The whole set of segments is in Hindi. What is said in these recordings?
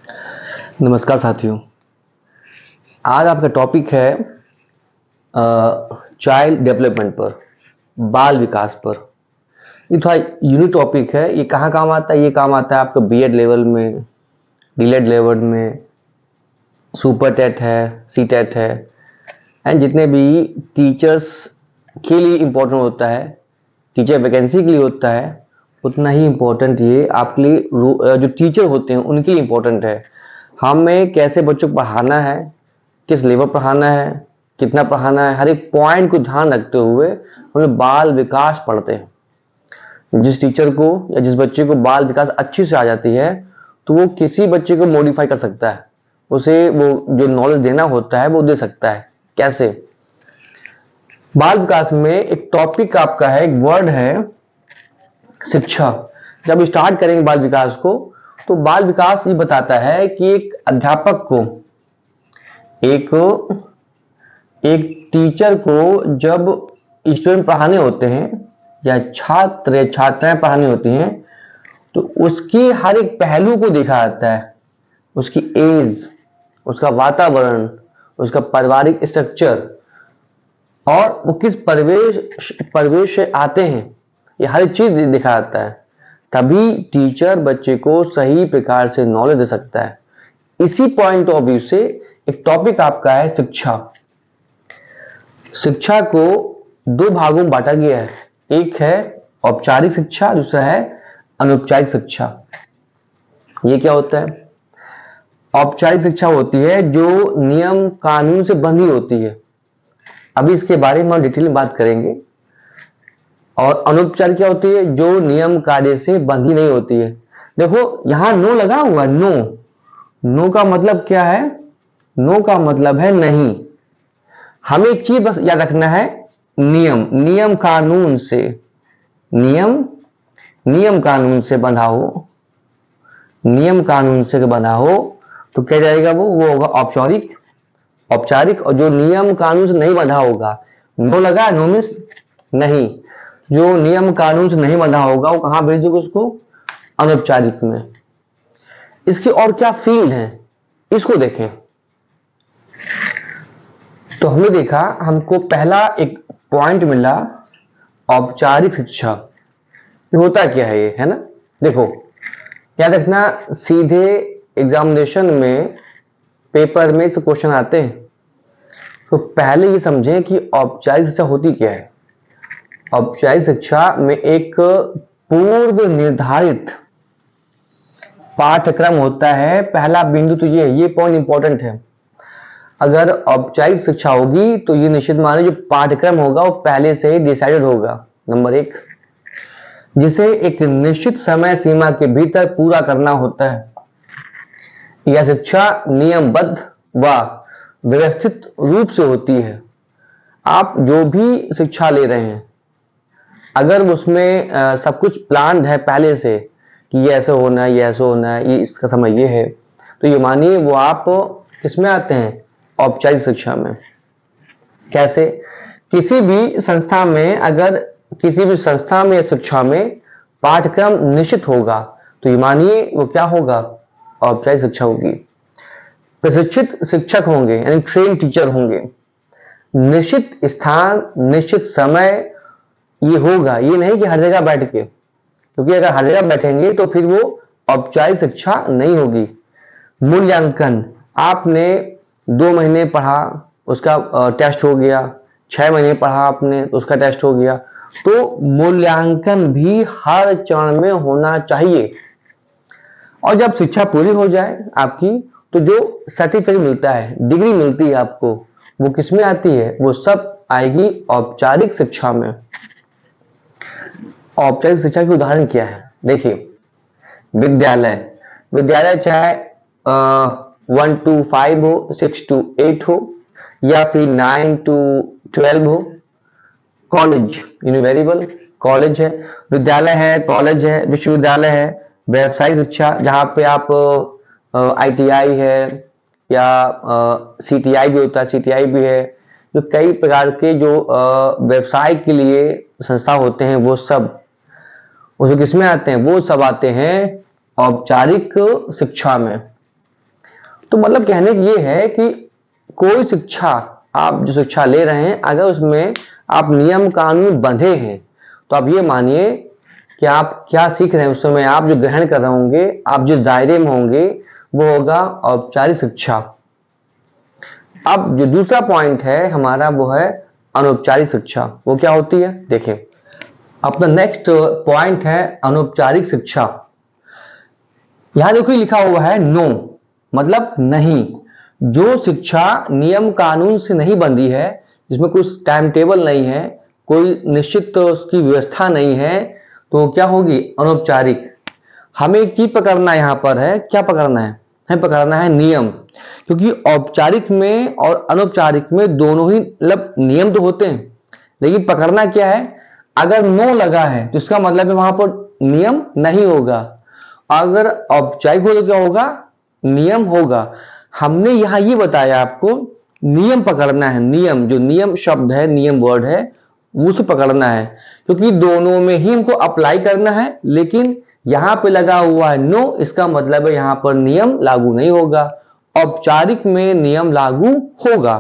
नमस्कार साथियों। आज आपका टॉपिक है चाइल्ड डेवलपमेंट पर, बाल विकास पर। ये थोड़ा यूनिक टॉपिक है। ये कहाँ काम आता है? ये काम आता है आपका बीएड लेवल में, डीलेड लेवल में, सुपर टेट है, सी टेट है, एंड जितने भी टीचर्स के लिए इम्पोर्टेंट होता है, टीचर वैकेंसी के लिए होता है, उतना ही इम्पोर्टेंट ये आपके लिए जो टीचर होते हैं उनके लिए इम्पोर्टेंट है। हमें कैसे बच्चों को पढ़ाना है, किस लेवल पढ़ाना है, कितना पढ़ाना है, हर एक पॉइंट को ध्यान रखते हुए हम लोग बाल विकास पढ़ते हैं। जिस टीचर को या जिस बच्चे को बाल विकास अच्छी से आ जाती है तो वो किसी बच्चे को मॉडिफाई कर सकता है, उसे वो जो नॉलेज देना होता है वो दे सकता है। कैसे? बाल विकास में एक टॉपिक आपका है, एक वर्ड है शिक्षा। जब स्टार्ट करेंगे बाल विकास को तो बाल विकास ये बताता है कि एक अध्यापक को, एक टीचर को जब स्टूडेंट पढ़ाने होते हैं या छात्र या छात्राएं पढ़ानी होती हैं तो उसकी हर एक पहलू को देखा जाता है। उसकी एज, उसका वातावरण, उसका पारिवारिक स्ट्रक्चर और वो किस परिवेश से आते हैं, ये हर चीज देखा जाता है। तभी टीचर बच्चे को सही प्रकार से नॉलेज दे सकता है। इसी पॉइंट ऑफ व्यू से एक टॉपिक आपका है शिक्षा। शिक्षा को दो भागों में बांटा गया है। एक है औपचारिक शिक्षा, दूसरा है अनौपचारिक शिक्षा। ये क्या होता है? औपचारिक शिक्षा होती है जो नियम कानून से बंधी होती है। अभी इसके बारे में हम डिटेल में बात करेंगे। और अनौपचारिक क्या होती है? जो नियम कायदे से बंधी नहीं होती है। देखो यहां नो लगा हुआ, नो का मतलब क्या है? नो का मतलब है नहीं। हमें एक चीज बस याद रखना है, नियम कानून से, नियम कानून से बंधा हो, नियम कानून से बंधा हो तो क्या जाएगा? वो होगा औपचारिक। और जो नियम कानून से नहीं बंधा होगा, नो लगा, नो मीन्स नहीं, जो नियम कानून से नहीं बंधा होगा वो कहां भेज दोगे? उसको अनौपचारिक में। इसके और क्या फील्ड है इसको देखें। तो हमने देखा, हमको पहला एक पॉइंट मिला औपचारिक शिक्षा। ये होता क्या है ये, है ना? देखो याद रखना, सीधे एग्जामिनेशन में पेपर में से क्वेश्चन आते हैं तो पहले ये समझें कि औपचारिक शिक्षा होती क्या है। औपचारिक शिक्षा में एक पूर्व निर्धारित पाठ्यक्रम होता है। पहला बिंदु तो ये पॉइंट इंपॉर्टेंट है। अगर औपचारिक शिक्षा होगी तो ये निश्चित माने जो पाठ्यक्रम होगा वो पहले से ही डिसाइडेड होगा। नंबर एक, जिसे एक निश्चित समय सीमा के भीतर पूरा करना होता है। यह शिक्षा नियमबद्ध व व्यवस्थित रूप से होती है। आप जो भी शिक्षा ले रहे हैं, अगर उसमें सब कुछ प्लान है पहले से कि ये ऐसे होना है, ये ऐसे होना है, ये इसका समय ये है, तो ये मानिए वो आप किसमें आते हैं? औपचारिक शिक्षा में। कैसे? किसी भी संस्था में, अगर किसी भी संस्था में या शिक्षा में पाठ्यक्रम निश्चित होगा तो ये मानिए वो क्या होगा? औपचारिक शिक्षा होगी। प्रशिक्षित शिक्षक होंगे यानी ट्रेन टीचर होंगे। निश्चित स्थान, निश्चित समय ये होगा। ये नहीं कि हर जगह बैठ के, क्योंकि अगर हर जगह बैठेंगे तो फिर वो औपचारिक शिक्षा नहीं होगी। मूल्यांकन, आपने 2 महीने पढ़ा, उसका टेस्ट हो गया, 6 महीने पढ़ा आपने, उसका टेस्ट हो गया, तो मूल्यांकन भी हर चरण में होना चाहिए। और जब शिक्षा पूरी हो जाए आपकी तो जो सर्टिफिकेट मिलता है, डिग्री मिलती है आपको, वो किसमें आती है? वो सब आएगी औपचारिक शिक्षा में। औपचारिक शिक्षा के उदाहरण क्या है? देखिए, विद्यालय चाहे 1 to 5 हो, 6 to 8 हो, या फिर 9 to 12 हो। कॉलेज, यूनिवर्सिटी कॉलेज है, विद्यालय है, कॉलेज है, विश्वविद्यालय है। व्यावसायिक शिक्षा, जहाँ पे आप ITI है या CTI भी होता है, CTI भी है। जो कई प्रकार के जो व्यवसाय के लिए संस्था होते हैं वो सब उसमें किसमें आते हैं? वो सब आते हैं औपचारिक शिक्षा में। तो मतलब कहने की ये है कि कोई शिक्षा, आप जो शिक्षा ले रहे हैं, अगर उसमें आप नियम कानून बंधे हैं तो आप ये मानिए कि आप क्या सीख रहे हैं, उस समय आप जो ग्रहण कर रहे होंगे, आप जिस दायरे में होंगे, वो होगा औपचारिक शिक्षा। अब जो दूसरा पॉइंट है हमारा वो है अनौपचारिक शिक्षा। वो क्या होती है देखें, अपना नेक्स्ट पॉइंट है अनौपचारिक शिक्षा। यहां देखो लिखा हुआ है नो, मतलब नहीं। जो शिक्षा नियम कानून से नहीं बंधी है, जिसमें कुछ टाइम टेबल नहीं है, कोई निश्चित उसकी व्यवस्था नहीं है, तो क्या होगी, अनौपचारिक। हमें एक चीज पकड़ना यहां पर है, क्या पकड़ना है, हमें पकड़ना है नियम। क्योंकि औपचारिक में और अनौपचारिक में दोनों ही मतलब नियम तो होते हैं, लेकिन पकड़ना क्या है, अगर नो लगा है तो इसका मतलब है वहां पर नियम नहीं होगा, अगर औपचारिक हो तो क्या होगा, नियम होगा। हमने यहां ये बताया आपको नियम पकड़ना है, नियम, जो नियम शब्द है, नियम वर्ड है, उसे पकड़ना है, क्योंकि दोनों में ही हमको अप्लाई करना है। लेकिन यहां पे लगा हुआ है नो, इसका मतलब है यहां पर नियम लागू नहीं होगा, औपचारिक में नियम लागू होगा।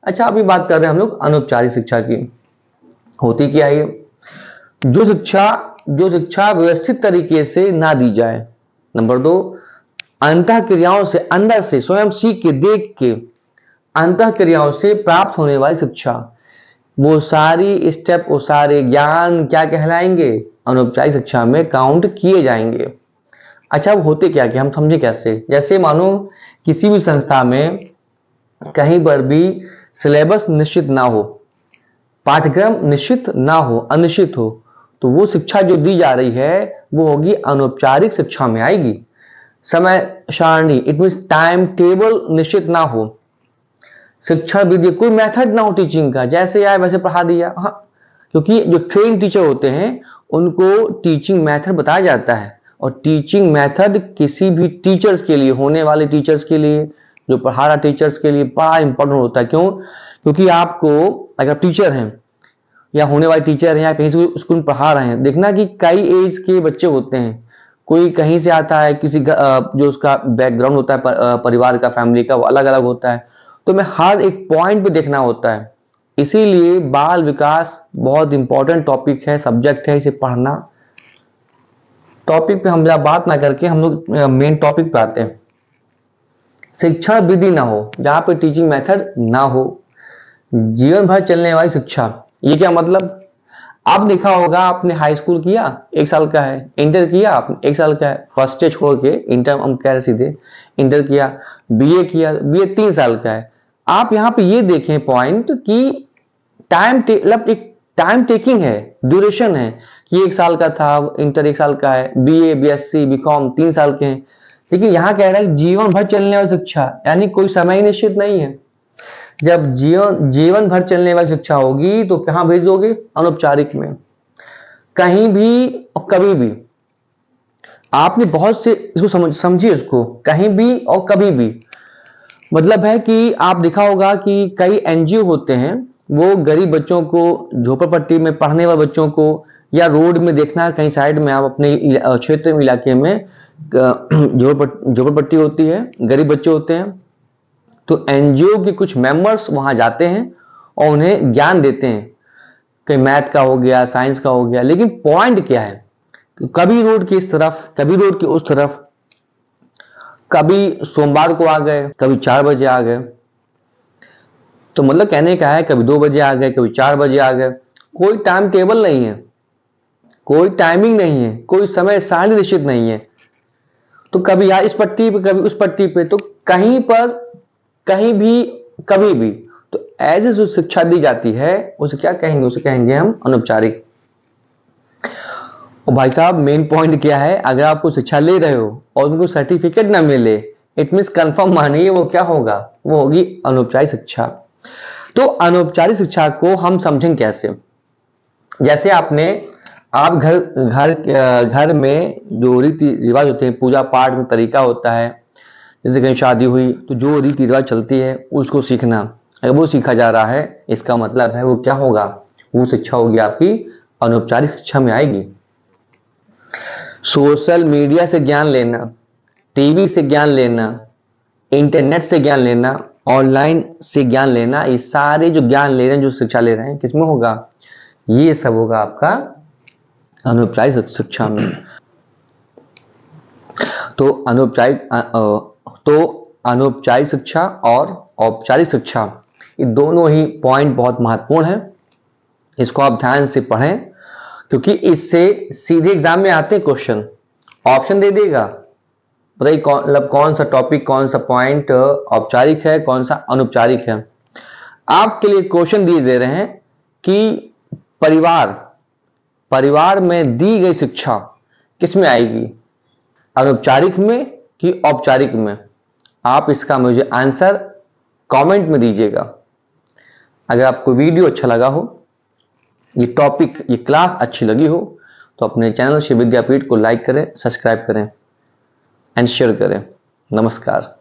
अच्छा, अभी बात कर रहे हैं हम लोग अनौपचारिक शिक्षा की। होती क्या है, जो शिक्षा व्यवस्थित तरीके से ना दी जाए। नंबर 2, अंतः क्रियाओं से, अंदर से स्वयं सीख के देख के अंतः क्रियाओं से प्राप्त होने वाली शिक्षा, वो सारी स्टेप, वो सारे ज्ञान क्या कहलाएंगे, अनौपचारिक शिक्षा में काउंट किए जाएंगे। अच्छा, वो होते क्या कि हम समझे कैसे, जैसे मानो किसी भी संस्था में कहीं पर भी सिलेबस निश्चित ना हो, पाठ्यक्रम निश्चित ना हो, अनिश्चित हो, तो वो शिक्षा जो दी जा रही है वो होगी अनौपचारिक शिक्षा में आएगी। समय सारणी, इट मीन टाइम टेबल निश्चित ना हो, शिक्षण विधि, कोई मेथड ना हो टीचिंग का, जैसे आए वैसे पढ़ा दिया। हाँ, क्योंकि जो ट्रेन टीचर होते हैं उनको टीचिंग मेथड बताया जाता है, और टीचिंग मेथड किसी भी टीचर्स के लिए, होने वाले टीचर्स के लिए, जो पढ़ा रहा टीचर्स के लिए बड़ा इंपॉर्टेंट होता है। क्यों, क्योंकि आपको अगर टीचर हैं या होने वाले टीचर हैं या कहीं से स्कूल में पढ़ा रहे हैं, देखना कि कई एज के बच्चे होते हैं, कोई कहीं से आता है, किसी जो उसका बैकग्राउंड होता है परिवार का, फैमिली का, वो अलग अलग होता है, तो मैं हर एक पॉइंट पे देखना होता है। इसीलिए बाल विकास बहुत इंपॉर्टेंट टॉपिक है, सब्जेक्ट है, इसे पढ़ना। टॉपिक पे हम बात ना करके हम लोग मेन टॉपिक पे आते हैं। शिक्षण विधि ना हो, जहां पे टीचिंग मेथड ना हो, जीवन भर चलने वाली शिक्षा। ये क्या मतलब, आप देखा होगा, आपने हाई स्कूल किया 1 साल का है, इंटर किया आपने 1 साल का है, फर्स्ट स्टेज छोड़ के इंटर, हम कह रहे सीधे इंटर किया, बीए किया, बीए 3 साल का है। आप यहाँ पे ये देखें पॉइंट कि मतलब एक टाइम टेकिंग है, ड्यूरेशन है, कि 1 साल का था, इंटर 1 साल का है, बीए, बीएससी, बीकॉम 3 साल के हैं। लेकिन यहाँ कह रहा है जीवन भर चलने वाली शिक्षा, यानी कोई समय निश्चित नहीं है। जब जीवन भर चलने वाली शिक्षा होगी तो कहां भेजोगे, अनौपचारिक में, कहीं भी और कभी भी। आपने बहुत से इसको समझिए, इसको कहीं भी और कभी भी मतलब है कि आप देखा होगा कि कई एनजीओ होते हैं, वो गरीब बच्चों को, झोपड़पट्टी में पढ़ने वाले बच्चों को, या रोड में देखना कहीं साइड में, आप अपने क्षेत्र में, इलाके में झोपड़पट्टी होती है, गरीब बच्चे होते हैं, तो एनजीओ के कुछ मेंबर्स वहां जाते हैं और उन्हें ज्ञान देते हैं, कहीं मैथ का हो गया, साइंस का हो गया। लेकिन पॉइंट क्या है, कभी रोड की इस तरफ, कभी रोड की उस तरफ, कभी सोमवार को आ गए, कभी 4 बजे आ गए, तो मतलब कहने का है कभी 2 बजे आ गए, कभी 4 बजे आ गए, कोई टाइम टेबल नहीं है, कोई टाइमिंग नहीं है, कोई समय सारणी निश्चित नहीं है। तो कभी यार इस पट्टी पे, कभी उस पट्टी पे, तो कहीं पर, कहीं भी, कभी भी। तो ऐसे जो शिक्षा दी जाती है उसे क्या कहेंगे, उसे कहेंगे हम अनौपचारिक। और भाई साहब मेन पॉइंट क्या है, अगर आप कोई शिक्षा ले रहे हो और उनको सर्टिफिकेट ना मिले, इट मीन्स कंफर्म मानिए वो क्या होगा, वो होगी अनौपचारिक शिक्षा। तो अनौपचारिक शिक्षा को हम समझें कैसे, जैसे आप घर में जो रीति रिवाज होते हैं, पूजा पाठ में तरीका होता है, जैसे कहीं शादी हुई तो जो रीति रिवाज चलती है उसको सीखना, अगर वो सीखा जा रहा है, इसका मतलब है वो क्या होगा, वो शिक्षा होगी आपकी अनौपचारिक शिक्षा में आएगी। सोशल मीडिया से ज्ञान लेना, टीवी से ज्ञान लेना, इंटरनेट से ज्ञान लेना, ऑनलाइन से ज्ञान लेना, ये सारे जो ज्ञान ले रहे हैं, जो शिक्षा ले रहे हैं, किसमें होगा? ये सब होगा आपका अनौपचारिक शिक्षा में। तो अनौपचारिक शिक्षा और औपचारिक शिक्षा, ये दोनों ही पॉइंट बहुत महत्वपूर्ण है। इसको आप ध्यान से पढ़ें, क्योंकि इससे सीधे एग्जाम में आते हैं क्वेश्चन, ऑप्शन दे देगा बताइए कौन सा टॉपिक, कौन सा पॉइंट औपचारिक है, कौन सा अनौपचारिक है। आपके लिए क्वेश्चन दिए दे रहे हैं कि परिवार में दी गई शिक्षा किसमें आएगी, अनौपचारिक में कि औपचारिक में? आप इसका मुझे आंसर कमेंट में दीजिएगा। अगर आपको वीडियो अच्छा लगा हो, ये टॉपिक, ये क्लास अच्छी लगी हो, तो अपने चैनल शिव विद्यापीठ को लाइक करें, सब्सक्राइब करें एंड शेयर करें। नमस्कार।